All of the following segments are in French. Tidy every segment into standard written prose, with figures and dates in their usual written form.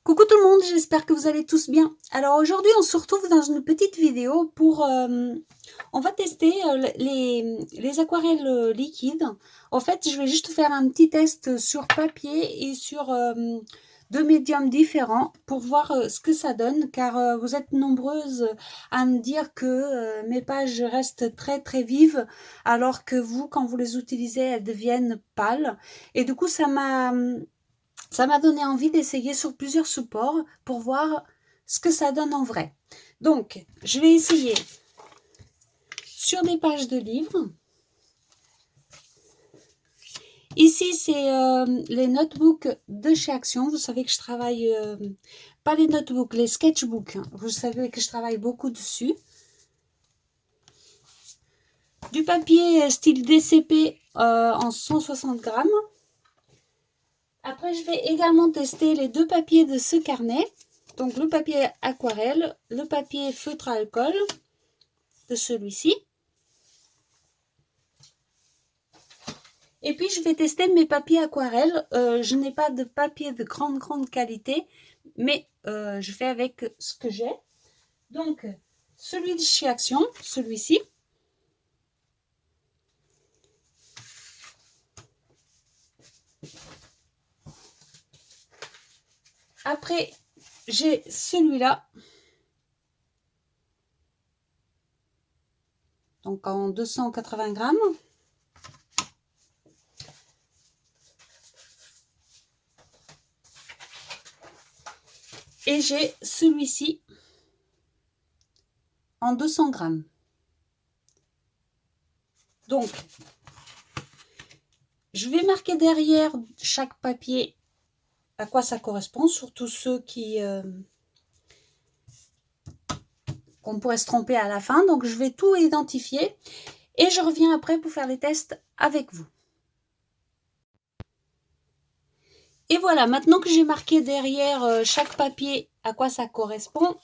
Coucou tout le monde, j'espère que vous allez tous bien. Alors aujourd'hui, on se retrouve dans une petite vidéo pour... on va tester les aquarelles liquides. En fait, je vais juste faire un petit test sur papier et sur deux médiums différents pour voir ce que ça donne, car vous êtes nombreuses à me dire que mes pages restent très très vives, alors que vous, quand vous les utilisez, elles deviennent pâles. Et du coup, ça m'a donné envie d'essayer sur plusieurs supports pour voir ce que ça donne en vrai. Donc, je vais essayer sur des pages de livres. Ici, c'est les notebooks de chez Action. Vous savez que je travaille, pas les notebooks, les sketchbooks. Vous savez que je travaille beaucoup dessus. Du papier style DCP en 160 grammes. Après, je vais également tester les deux papiers de ce carnet. Donc, le papier aquarelle, le papier feutre à alcool de celui-ci. Et puis, je vais tester mes papiers aquarelles. Je n'ai pas de papier de grande qualité, mais je fais avec ce que j'ai. Donc, celui de chez Action, celui-ci. Après, j'ai celui-là. Donc, en 280 grammes. Et j'ai celui-ci en 200 grammes. Donc, je vais marquer derrière chaque papier à quoi ça correspond, surtout ceux qu'on pourrait se tromper à la fin. Donc, je vais tout identifier et je reviens après pour faire les tests avec vous. Et voilà, maintenant que j'ai marqué derrière chaque papier à quoi ça correspond,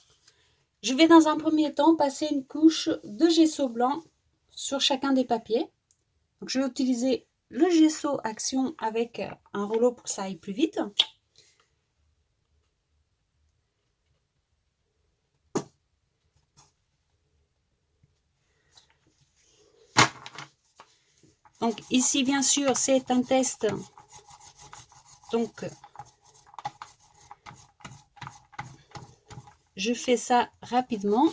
je vais dans un premier temps passer une couche de gesso blanc sur chacun des papiers. Donc, je vais utiliser le gesso Action avec un rouleau pour que ça aille plus vite. Donc ici, bien sûr, c'est un test. Donc, je fais ça rapidement.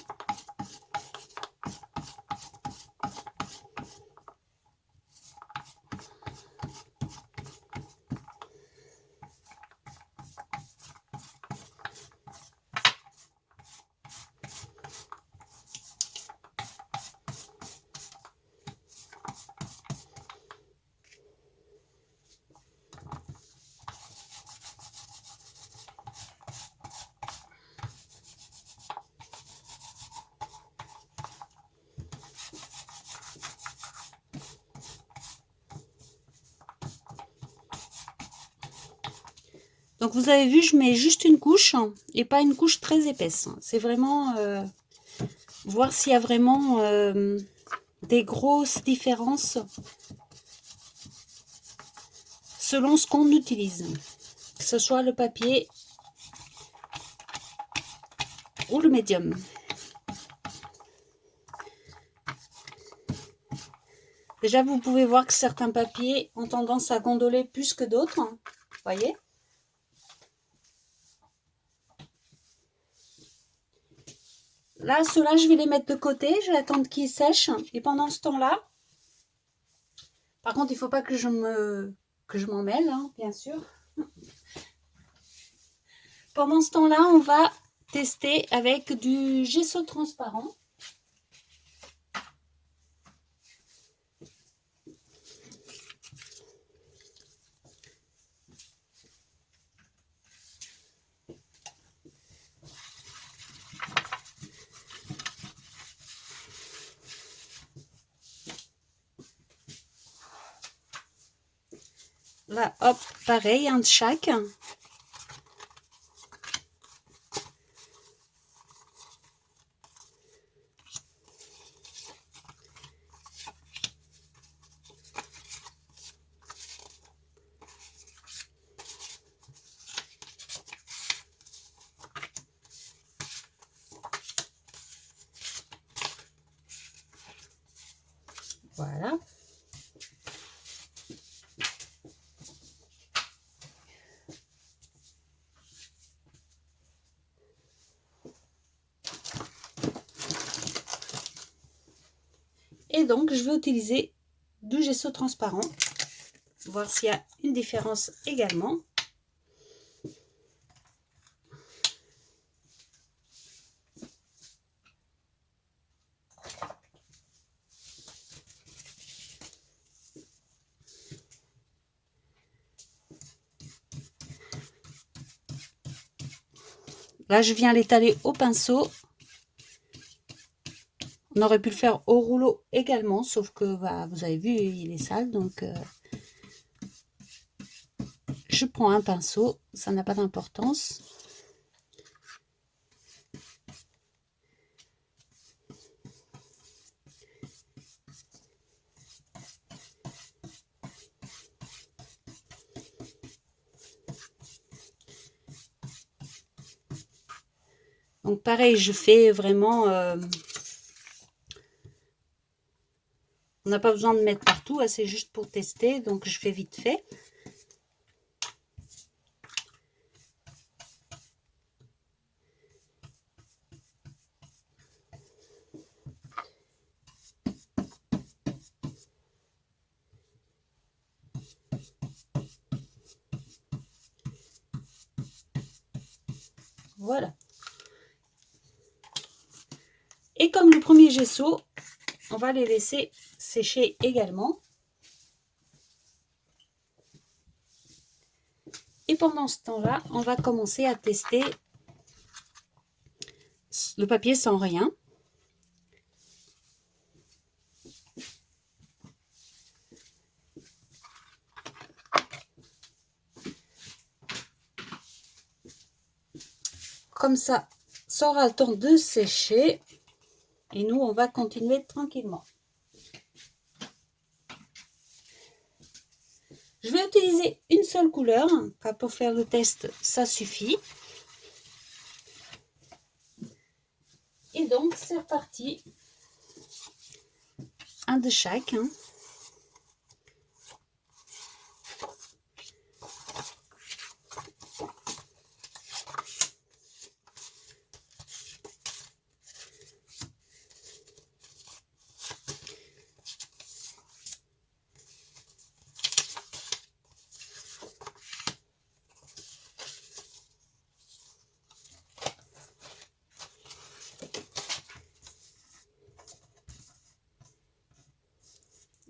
Donc vous avez vu, je mets juste une couche et pas une couche très épaisse. C'est vraiment voir s'il y a vraiment des grosses différences selon ce qu'on utilise. Que ce soit le papier ou le médium. Déjà, vous pouvez voir que certains papiers ont tendance à gondoler plus que d'autres. Voyez ? Là, ceux-là, je vais les mettre de côté. Je vais attendre qu'ils sèchent. Et pendant ce temps-là, par contre, il ne faut pas que je m'en mêle, hein, bien sûr. Pendant ce temps-là, on va tester avec du gesso transparent. Là, hop, pareil, un de chaque. Voilà. Et donc, je vais utiliser du gesso transparent, voir s'il y a une différence également. Là, je viens l'étaler au pinceau. On aurait pu le faire au rouleau également, sauf que bah, vous avez vu, il est sale, donc je prends un pinceau, ça n'a pas d'importance. Donc pareil, je fais vraiment... on n'a pas besoin de mettre partout, c'est juste pour tester, donc je fais vite fait. Voilà. Et comme le premier gesso, on va les laisser sécher également. Et pendant ce temps-là, on va commencer à tester le papier sans rien. Comme ça aura le temps de sécher. Et nous, on va continuer tranquillement. Je vais utiliser une seule couleur, car pour faire le test, ça suffit. Et donc, c'est reparti. Un de chaque.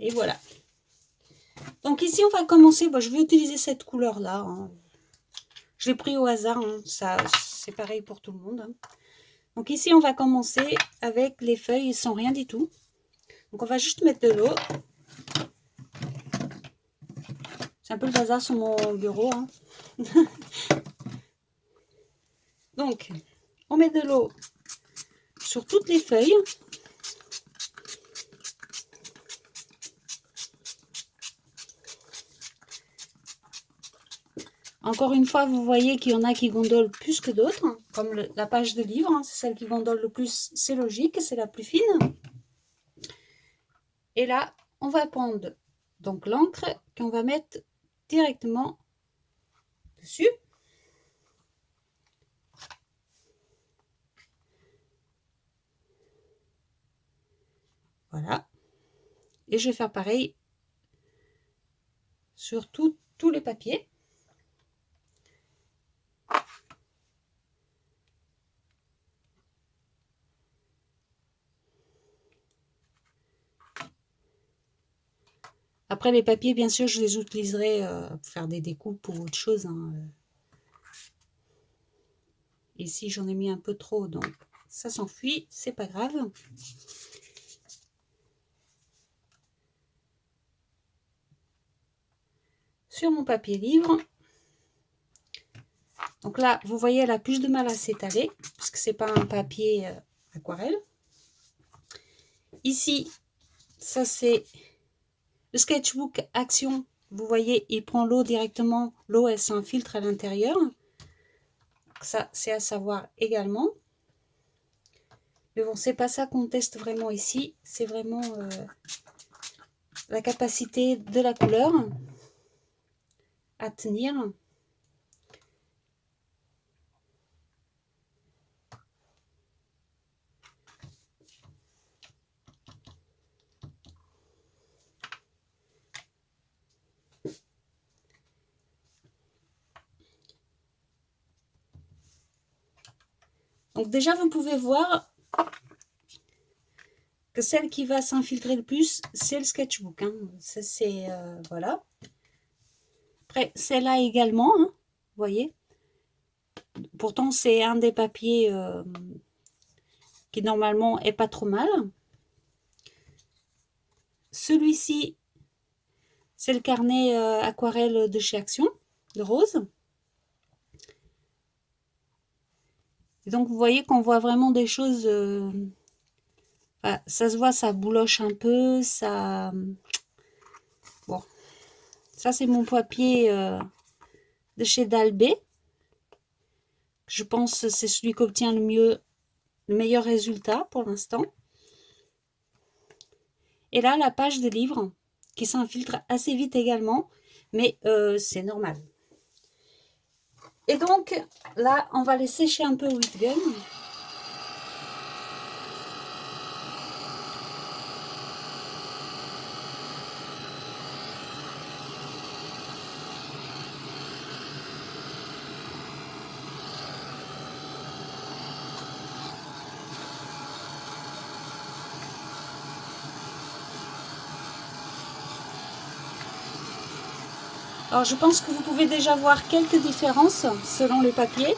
Et voilà. Donc ici, on va commencer. Bon, je vais utiliser cette couleur-là. Hein. Je l'ai pris au hasard. Hein. Ça, c'est pareil pour tout le monde. Hein. Donc ici, on va commencer avec les feuilles sans rien du tout. Donc on va juste mettre de l'eau. C'est un peu le bazar sur mon bureau. Hein. Donc, on met de l'eau sur toutes les feuilles. Encore une fois, vous voyez qu'il y en a qui gondolent plus que d'autres, hein, comme la page de livre, hein, c'est celle qui gondole le plus, c'est logique, c'est la plus fine. Et là, on va prendre donc l'encre qu'on va mettre directement dessus. Voilà. Et je vais faire pareil sur tous les papiers. Après, les papiers, bien sûr, je les utiliserai pour faire des découpes ou autre chose. Hein. Ici, j'en ai mis un peu trop, donc ça s'enfuit, c'est pas grave. Sur mon papier livre. Donc là, vous voyez, elle a plus de mal à s'étaler, parce que c'est pas un papier aquarelle. Ici, ça c'est le sketchbook Action. Vous voyez, il prend l'eau directement. L'eau, elle s'infiltre à l'intérieur. Ça, c'est à savoir également. Mais bon, c'est pas ça qu'on teste vraiment ici. C'est vraiment la capacité de la couleur à tenir. Donc déjà, vous pouvez voir que celle qui va s'infiltrer le plus, c'est le sketchbook. Hein. Ça, c'est... voilà. Après, celle-là également, hein, vous voyez. Pourtant, c'est un des papiers qui, normalement, est pas trop mal. Celui-ci, c'est le carnet aquarelle de chez Action, de rose. Et donc, vous voyez qu'on voit vraiment des choses... ça se voit, ça bouloche un peu, ça... Bon, ça c'est mon papier de chez Dalbé. Je pense que c'est celui qui obtient le meilleur résultat pour l'instant. Et là, la page de livre qui s'infiltre assez vite également, mais c'est normal. Et donc, là, on va les sécher un peu au heat gun. Alors, je pense que vous pouvez déjà voir quelques différences selon les papiers.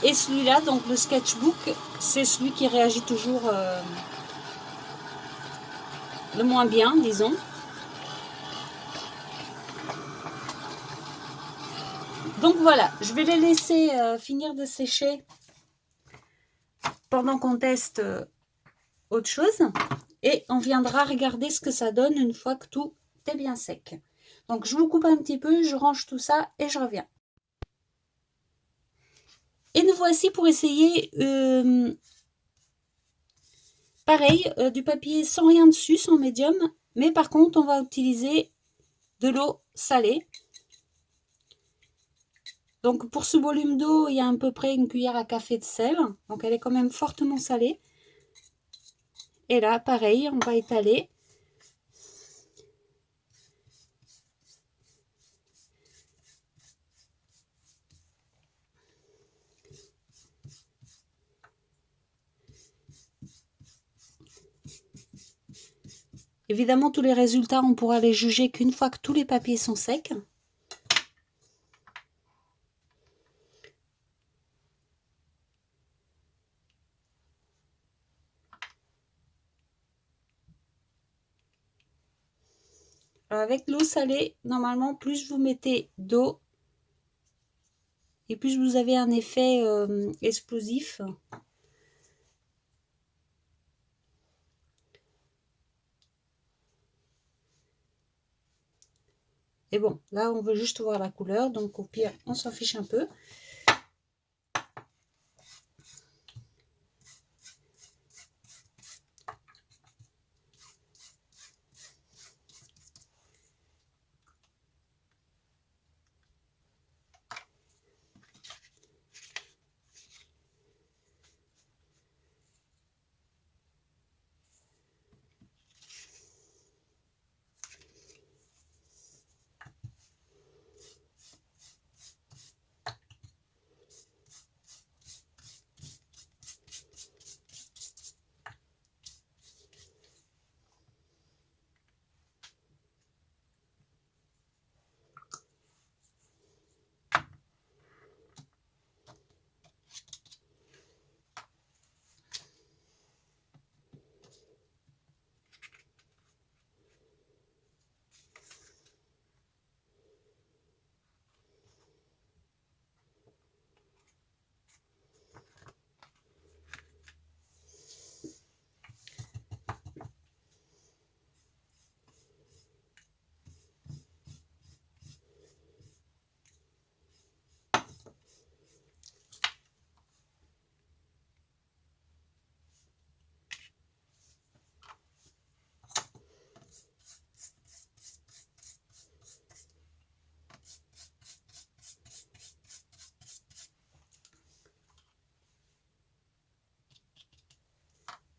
Et celui-là, donc le sketchbook, c'est celui qui réagit toujours le moins bien, disons. Donc voilà, je vais les laisser finir de sécher pendant qu'on teste autre chose. Et on viendra regarder ce que ça donne une fois que tout est bien sec. Donc je vous coupe un petit peu, je range tout ça et je reviens. Et nous voici pour essayer, pareil, du papier sans rien dessus, sans médium. Mais par contre, on va utiliser de l'eau salée. Donc pour ce volume d'eau, il y a à peu près une cuillère à café de sel. Donc elle est quand même fortement salée. Et là, pareil, on va étaler. Évidemment, tous les résultats, on pourra les juger qu'une fois que tous les papiers sont secs. Alors avec l'eau salée, normalement, plus vous mettez d'eau et plus vous avez un effet explosif. Et bon, là, on veut juste voir la couleur, donc au pire, on s'en fiche un peu.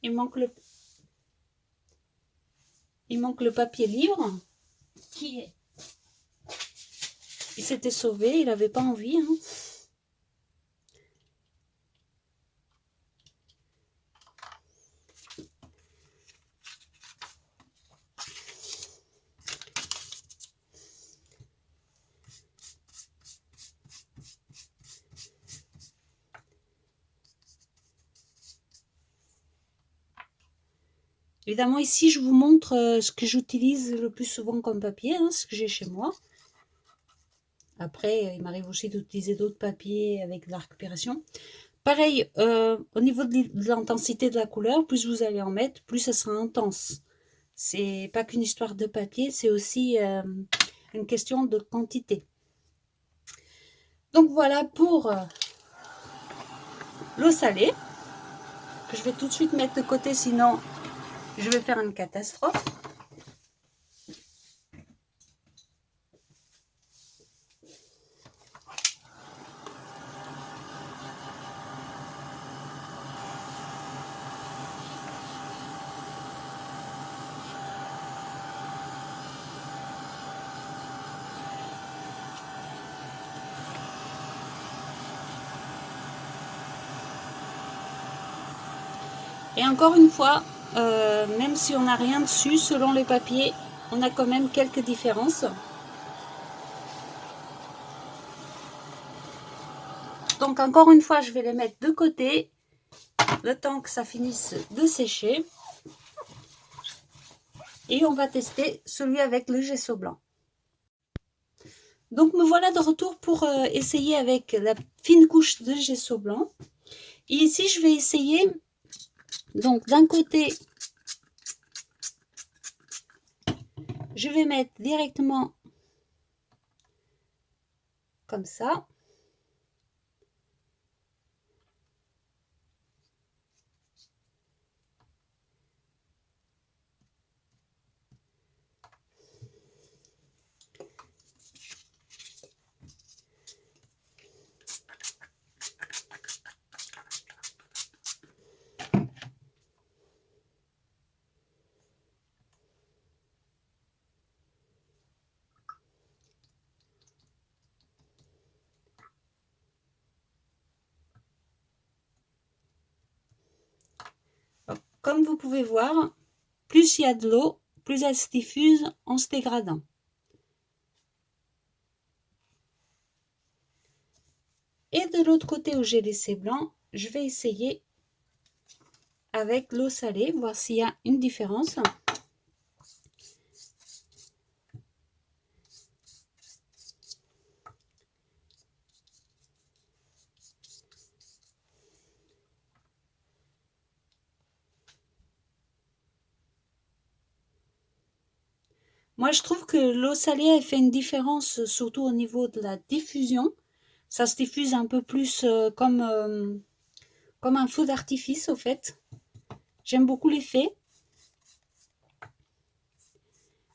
il manque le papier livre qui est. Il s'était sauvé, il n'avait pas envie. Hein. Évidemment, ici, je vous montre ce que j'utilise le plus souvent comme papier, hein, ce que j'ai chez moi. Après, il m'arrive aussi d'utiliser d'autres papiers avec de la récupération. Pareil, au niveau de l'intensité de la couleur, plus vous allez en mettre, plus ça sera intense. C'est pas qu'une histoire de papier, c'est aussi une question de quantité. Donc voilà pour l'eau salée, que je vais tout de suite mettre de côté, sinon je vais faire une catastrophe. Et encore une fois, même si on n'a rien dessus, selon les papiers, on a quand même quelques différences. Donc encore une fois, je vais les mettre de côté, le temps que ça finisse de sécher. Et on va tester celui avec le gesso blanc. Donc me voilà de retour pour essayer avec la fine couche de gesso blanc. Et ici, je vais essayer, donc d'un côté, je vais mettre directement comme ça. Comme vous pouvez voir, plus il y a de l'eau, plus elle se diffuse en se dégradant. Et de l'autre côté où j'ai laissé blanc, je vais essayer avec l'eau salée, voir s'il y a une différence. Moi, je trouve que l'eau salée, elle fait une différence, surtout au niveau de la diffusion. Ça se diffuse un peu plus comme un feu d'artifice, au fait. J'aime beaucoup l'effet.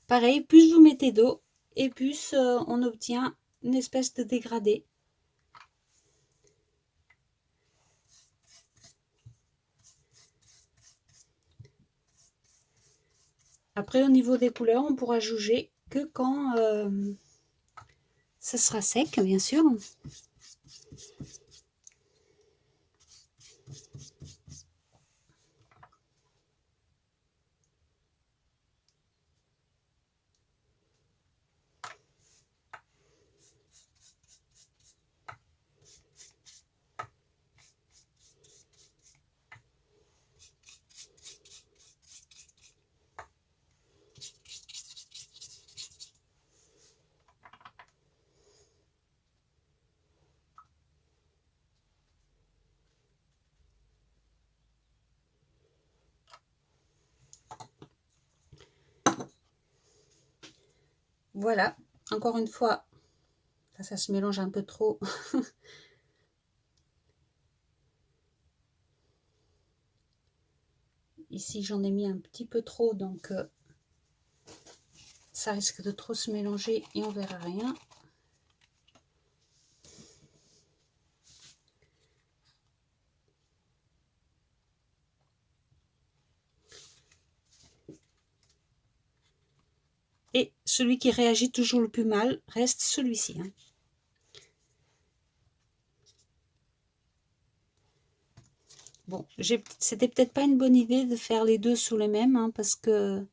Pareil, plus vous mettez d'eau, et plus on obtient une espèce de dégradé. Après, au niveau des couleurs, on pourra juger que quand ça sera sec, bien sûr. Voilà, encore une fois, ça se mélange un peu trop. Ici, j'en ai mis un petit peu trop, donc ça risque de trop se mélanger et on verra rien. celui qui réagit toujours le plus mal reste celui-ci. Hein. Bon, c'était peut-être pas une bonne idée de faire les deux sous les mêmes, hein, parce que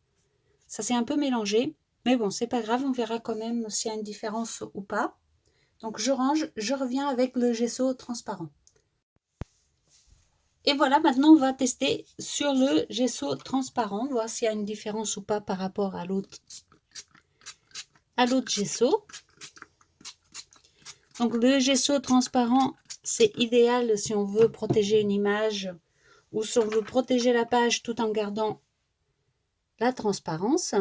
ça s'est un peu mélangé. Mais bon, c'est pas grave, on verra quand même s'il y a une différence ou pas. Donc je range, je reviens avec le gesso transparent. Et voilà, maintenant on va tester sur le gesso transparent, voir s'il y a une différence ou pas par rapport à l'autre gesso. Donc le gesso transparent, c'est idéal si on veut protéger une image ou si on veut protéger la page tout en gardant la transparence.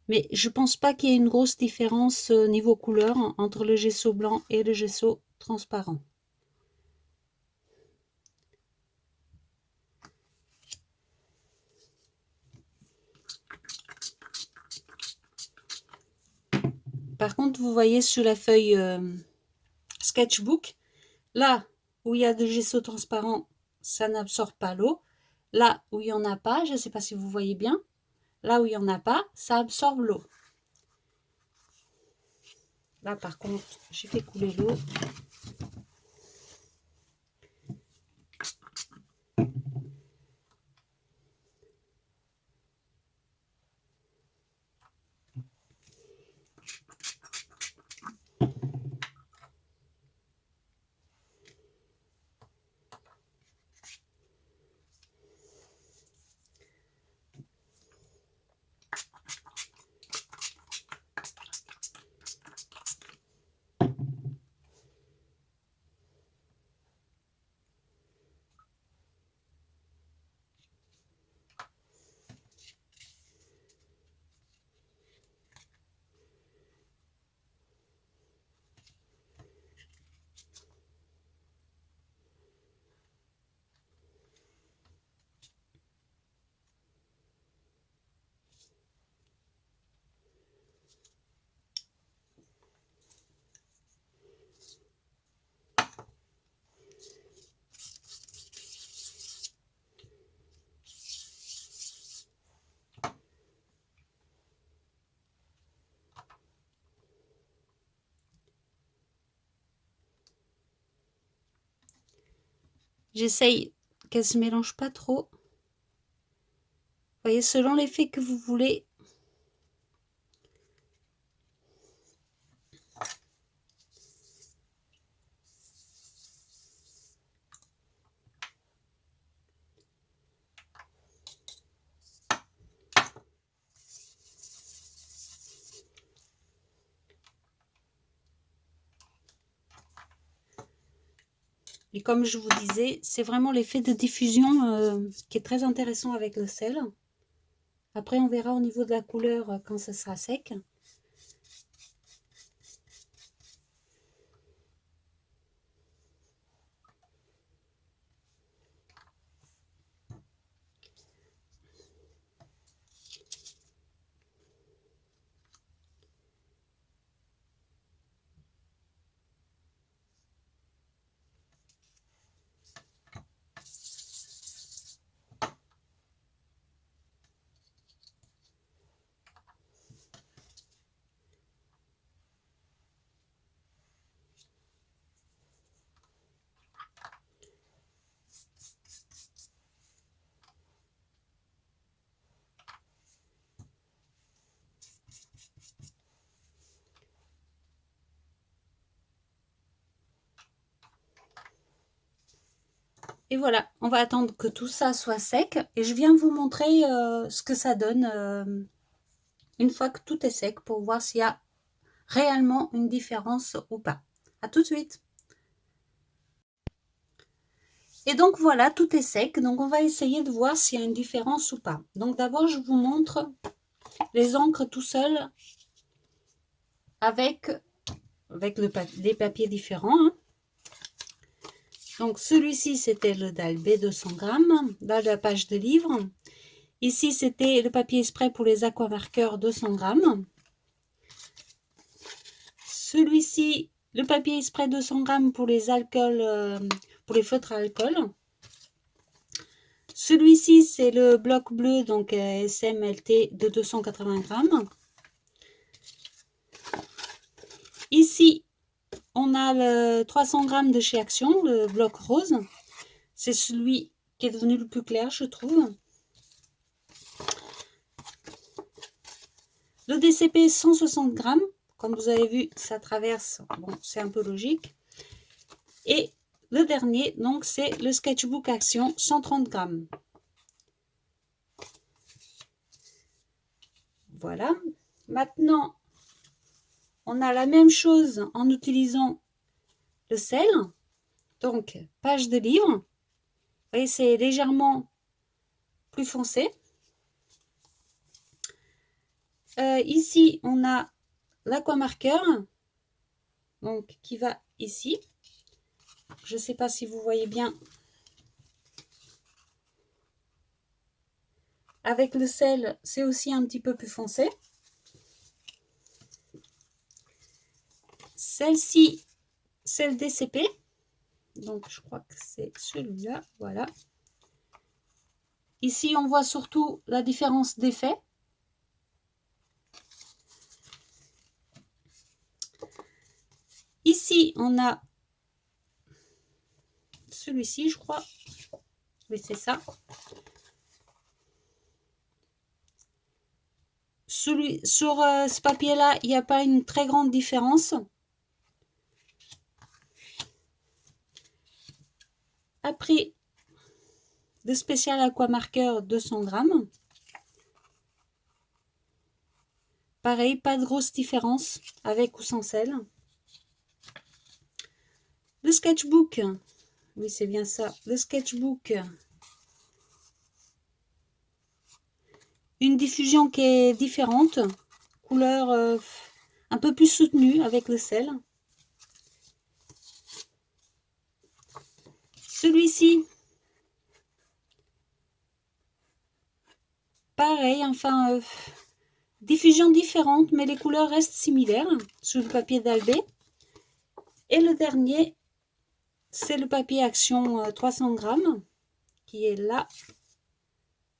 Mais je pense pas qu'il y ait une grosse différence niveau couleur entre le gesso blanc et le gesso transparent. Par contre, vous voyez sur la feuille sketchbook, là où il y a de gesso transparent, ça n'absorbe pas l'eau. Là où il n'y en a pas, je ne sais pas si vous voyez bien, là où il n'y en a pas, ça absorbe l'eau. Là par contre, j'ai fait couler l'eau. J'essaye qu'elle ne se mélange pas trop. Vous voyez, selon l'effet que vous voulez. Et comme je vous disais, c'est vraiment l'effet de diffusion qui est très intéressant avec le sel. Après, on verra au niveau de la couleur quand ça sera sec. Et voilà, on va attendre que tout ça soit sec et je viens vous montrer ce que ça donne une fois que tout est sec pour voir s'il y a réellement une différence ou pas. À tout de suite. Et donc voilà, tout est sec, donc on va essayer de voir s'il y a une différence ou pas. Donc d'abord, je vous montre les encres tout seuls avec des papiers différents. Hein. Donc celui-ci, c'était le DAL B 200 grammes, dans la page de livre. Ici, c'était le papier exprès pour les aquamarqueurs 200 grammes. Celui-ci, Le papier spray 200 grammes pour les alcools, pour les feutres à alcool. Celui-ci, c'est le bloc bleu, donc SMLT de 280 grammes. Ici, on a le 300 grammes de chez Action, le bloc rose. C'est celui qui est devenu le plus clair, je trouve. Le DCP 160 grammes. Comme vous avez vu, ça traverse. Bon, c'est un peu logique. Et le dernier, donc, c'est le Sketchbook Action 130 grammes. Voilà. Maintenant, on a la même chose en utilisant le sel. Donc, page de livre. Vous voyez, c'est légèrement plus foncé. Ici, on a l'aquamarqueur, donc qui va ici. Je ne sais pas si vous voyez bien. Avec le sel, c'est aussi un petit peu plus foncé. Celle-ci, c'est le DCP. Donc, je crois que c'est celui-là. Voilà. Ici, on voit surtout la différence d'effet. Ici, on a celui-ci, je crois. Oui, c'est ça. Sur ce papier-là, il n'y a pas une très grande différence. Après, le spécial aquamarqueur 200 grammes. Pareil, pas de grosse différence avec ou sans sel. Le sketchbook, oui c'est bien ça, le sketchbook. Une diffusion qui est différente, couleur un peu plus soutenue avec le sel. Celui-ci, pareil, enfin, diffusion différente, mais les couleurs restent similaires sur le papier d'Albé. Et le dernier, c'est le papier Action 300 grammes, qui est là.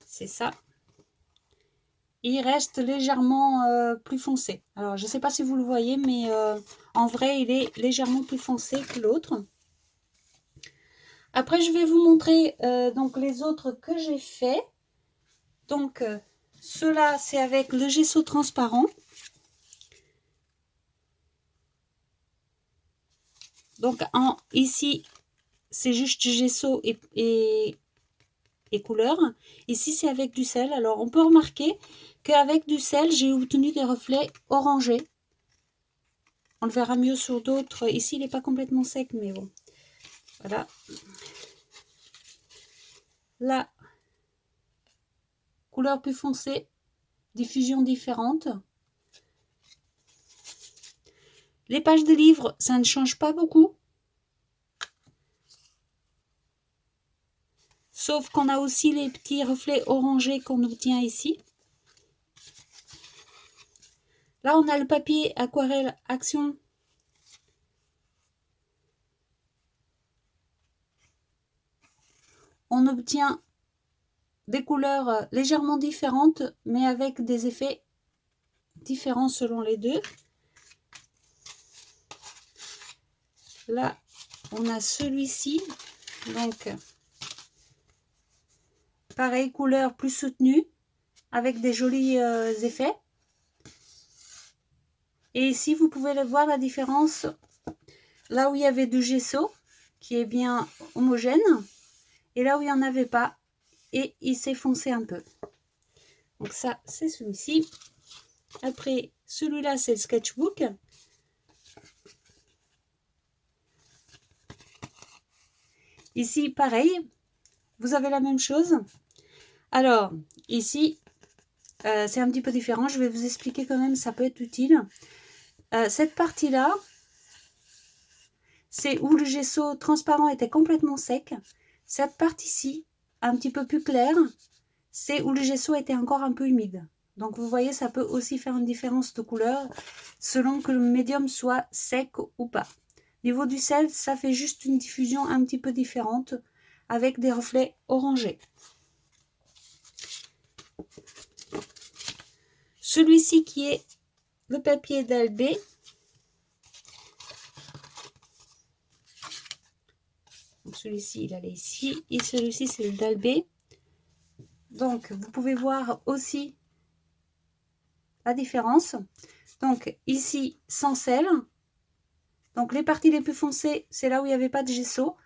C'est ça. Il reste légèrement plus foncé. Alors, je ne sais pas si vous le voyez, mais en vrai, il est légèrement plus foncé que l'autre. Après, je vais vous montrer donc les autres que j'ai fait. Donc, ceux-là, c'est avec le gesso transparent. Donc, ici, c'est juste gesso et couleur. Ici, c'est avec du sel. Alors, on peut remarquer qu'avec du sel, j'ai obtenu des reflets orangés. On le verra mieux sur d'autres. Ici, il n'est pas complètement sec, mais bon. Voilà. Là, couleur plus foncée, diffusion différente. Les pages de livres, ça ne change pas beaucoup. Sauf qu'on a aussi les petits reflets orangés qu'on obtient ici. Là, on a le papier aquarelle Action. On obtient des couleurs légèrement différentes, mais avec des effets différents selon les deux. Là, on a celui-ci. Donc, pareil, couleur plus soutenue, avec des jolis effets. Et ici, vous pouvez voir la différence. Là où il y avait du gesso, qui est bien homogène, et là où il n'y en avait pas, et il s'est foncé un peu. Donc ça, c'est celui-ci. Après, celui-là, c'est le sketchbook. Ici, pareil, vous avez la même chose. Alors, ici, c'est un petit peu différent. Je vais vous expliquer quand même, ça peut être utile. Cette partie-là, c'est où le gesso transparent était complètement sec. Cette partie-ci, un petit peu plus claire, c'est où le gesso était encore un peu humide. Donc vous voyez, ça peut aussi faire une différence de couleur selon que le médium soit sec ou pas. Niveau du sel, ça fait juste une diffusion un petit peu différente avec des reflets orangés. Celui-ci qui est le papier d'Albé. Celui-ci, il allait ici. Et celui-ci, c'est le d'Albé. Donc, vous pouvez voir aussi la différence. Donc, ici, sans sel. Donc, les parties les plus foncées, c'est là où il n'y avait pas de gesso.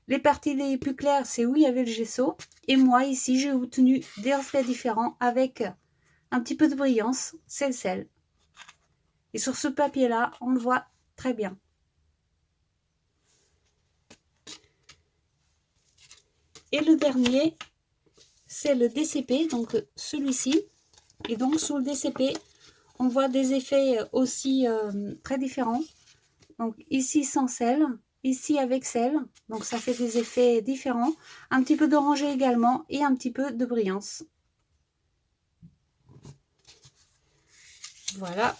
Les parties les plus claires, c'est où il y avait le gesso. Et moi, ici, j'ai obtenu des reflets différents avec un petit peu de brillance. C'est le sel. Et sur ce papier-là, on le voit très bien. Et le dernier, c'est le DCP, donc celui-ci. Et donc, sur le DCP, on voit des effets aussi très différents. Donc, ici sans sel, ici avec sel. Donc, ça fait des effets différents. Un petit peu d'orangé également et un petit peu de brillance. Voilà.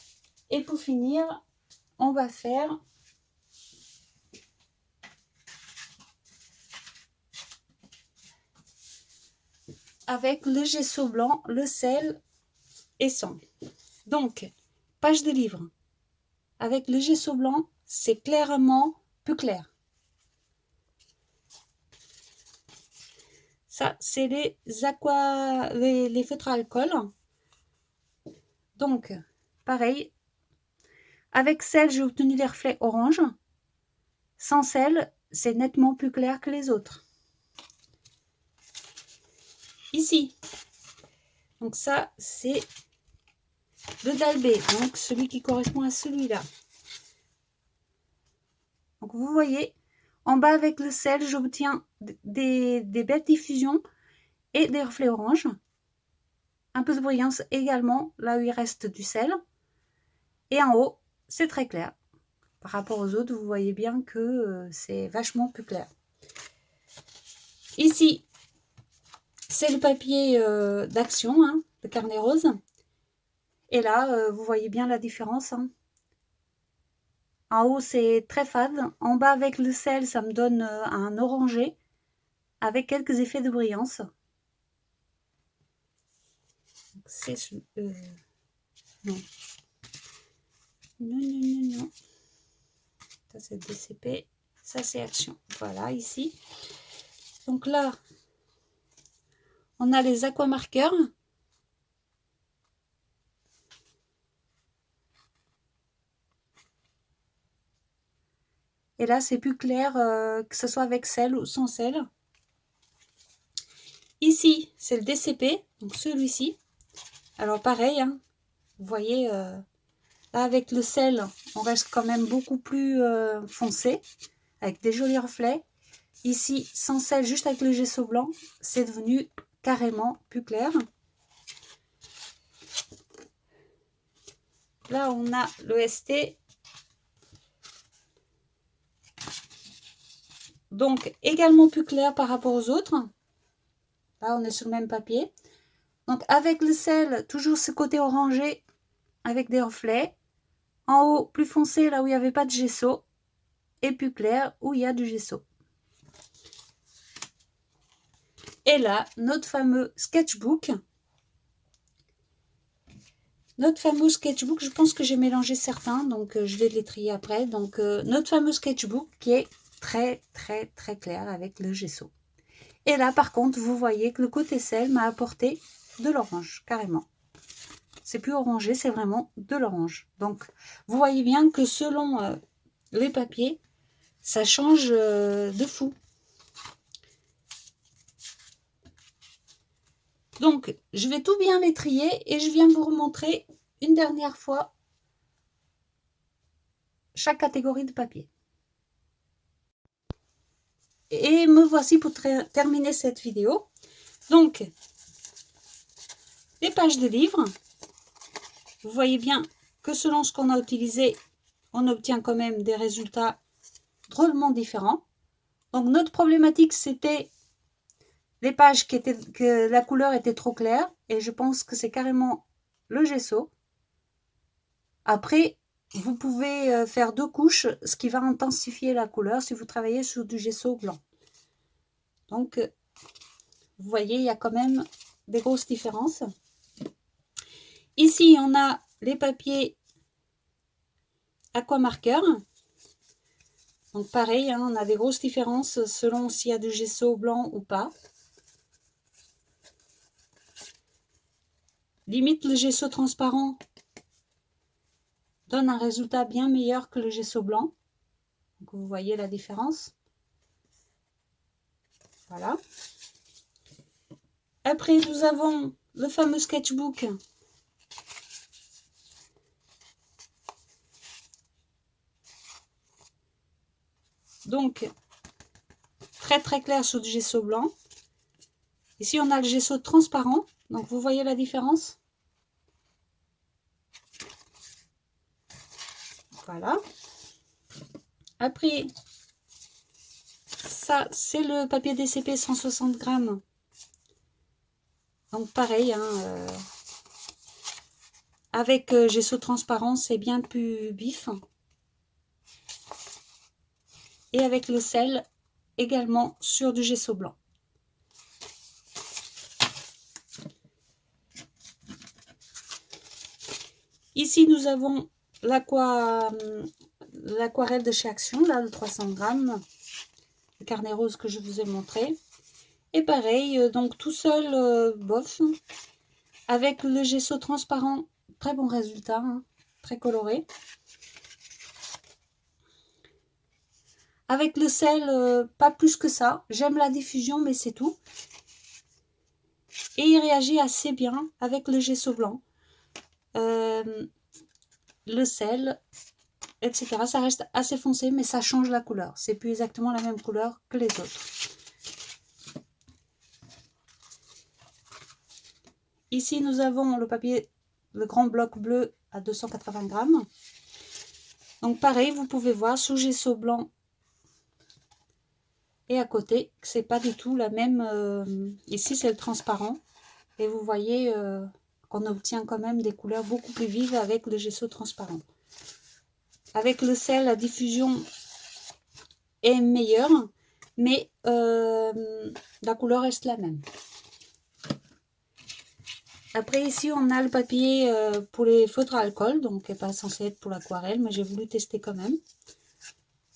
Et pour finir, on va faire avec le gesso blanc, le sel et sans. Donc, page de livre. Avec le gesso blanc, c'est clairement plus clair. Ça, c'est les feutres à alcool. Donc, pareil. Avec sel, j'ai obtenu des reflets orange. Sans sel, c'est nettement plus clair que les autres. Ici. Donc ça, c'est le d'Albé. Donc celui qui correspond à celui-là. Donc vous voyez, en bas avec le sel, j'obtiens des belles diffusions et des reflets orange. Un peu de brillance également, là où il reste du sel. Et en haut, c'est très clair. Par rapport aux autres, vous voyez bien que c'est vachement plus clair. Ici, c'est le papier d'action, hein, le carnet rose. Et là, vous voyez bien la différence. Hein. En haut, c'est très fade. En bas, avec le sel, ça me donne un orangé avec quelques effets de brillance. C'est... non. Non. Ça, c'est DCP. Ça, c'est action. Voilà, ici. Donc là, on a les aquamarqueurs. Et là, c'est plus clair que ce soit avec sel ou sans sel. Ici, c'est le DCP, donc celui-ci. Alors pareil, hein, vous voyez, là avec le sel, on reste quand même beaucoup plus foncé, avec des jolis reflets. Ici, sans sel, juste avec le gesso blanc, c'est devenu carrément plus clair. Là, on a le ST. Donc, également plus clair par rapport aux autres. Là, on est sur le même papier. Donc, avec le sel, toujours ce côté orangé avec des reflets. En haut, plus foncé, là où il n'y avait pas de gesso. Et plus clair, où il y a du gesso. Et là, notre fameux sketchbook. Je pense que j'ai mélangé certains, donc je vais les trier après. Donc, notre fameux sketchbook qui est très clair avec le gesso. Et là, par contre, vous voyez que le côté sel m'a apporté de l'orange, carrément. C'est plus orangé, c'est vraiment de l'orange. Donc, vous voyez bien que selon les papiers, ça change de fou. Donc, je vais tout bien les trier et je viens vous remontrer une dernière fois chaque catégorie de papier. Et me voici pour terminer cette vidéo. Donc, les pages de livres. Vous voyez bien que selon ce qu'on a utilisé, on obtient quand même des résultats drôlement différents. Donc, notre problématique, c'était les pages que la couleur était trop claire. Et je pense que c'est carrément le gesso. Après, vous pouvez faire 2 couches, ce qui va intensifier la couleur si vous travaillez sur du gesso blanc. Donc, vous voyez, il y a quand même des grosses différences. Ici, on a les papiers aquamarqueurs. Donc pareil, hein, on a des grosses différences selon s'il y a du gesso blanc ou pas. Limite, le gesso transparent donne un résultat bien meilleur que le gesso blanc. Donc vous voyez la différence. Voilà. Après, nous avons le fameux sketchbook. Donc, très très clair sur du gesso blanc. Ici, on a le gesso transparent. Donc, vous voyez la différence? Voilà. Après, ça, c'est le papier DCP 160 grammes. Donc, pareil, hein, avec gesso transparent, c'est bien plus vif. Et avec le sel, également sur du gesso blanc. Ici, nous avons l'aquarelle de chez Action, là, de 300 grammes. Le carnet rose que je vous ai montré. Et pareil, donc tout seul, bof. Avec le gesso transparent, très bon résultat, hein, très coloré. Avec le sel, pas plus que ça. J'aime la diffusion, mais c'est tout. Et il réagit assez bien avec le gesso blanc. Le sel, etc. Ça reste assez foncé, mais ça change la couleur. C'est plus exactement la même couleur que les autres. Ici, nous avons le papier, le grand bloc bleu à 280 grammes. Donc pareil, vous pouvez voir sous gesso blanc et à côté, c'est pas du tout la même. Ici, c'est le transparent. Et vous voyez qu'on obtient quand même des couleurs beaucoup plus vives avec le gesso transparent. Avec le sel, la diffusion est meilleure, mais la couleur reste la même. Après ici on a le papier pour les feutres à alcool, donc qui n'est pas censé être pour l'aquarelle, mais j'ai voulu tester quand même.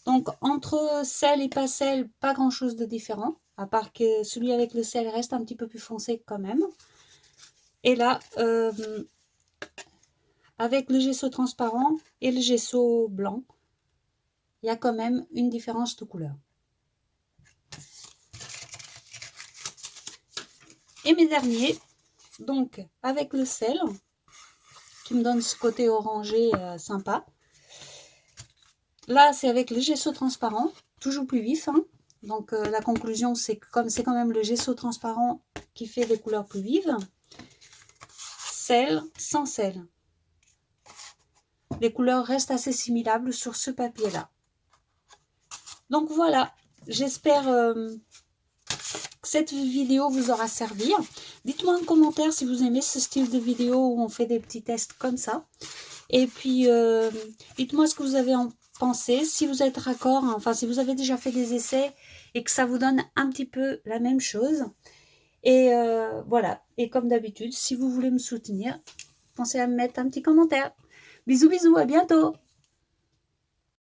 Donc entre sel et pas sel, pas grand chose de différent, à part que celui avec le sel reste un petit peu plus foncé quand même. Et là, avec le gesso transparent et le gesso blanc, il y a quand même une différence de couleur. Et mes derniers, donc avec le sel, qui me donne ce côté orangé sympa. Là, c'est avec le gesso transparent, toujours plus vif. Hein. Donc la conclusion, c'est quand même le gesso transparent qui fait des couleurs plus vives. Sel, sans sel. Les couleurs restent assez similables sur ce papier-là. Donc voilà, j'espère que cette vidéo vous aura servi. Dites-moi en commentaire si vous aimez ce style de vidéo où on fait des petits tests comme ça. Et puis, dites-moi ce que vous avez en pensé, si vous êtes raccord, enfin si vous avez déjà fait des essais et que ça vous donne un petit peu la même chose. Et voilà, et comme d'habitude, si vous voulez me soutenir, pensez à me mettre un petit commentaire. Bisous bisous, à bientôt!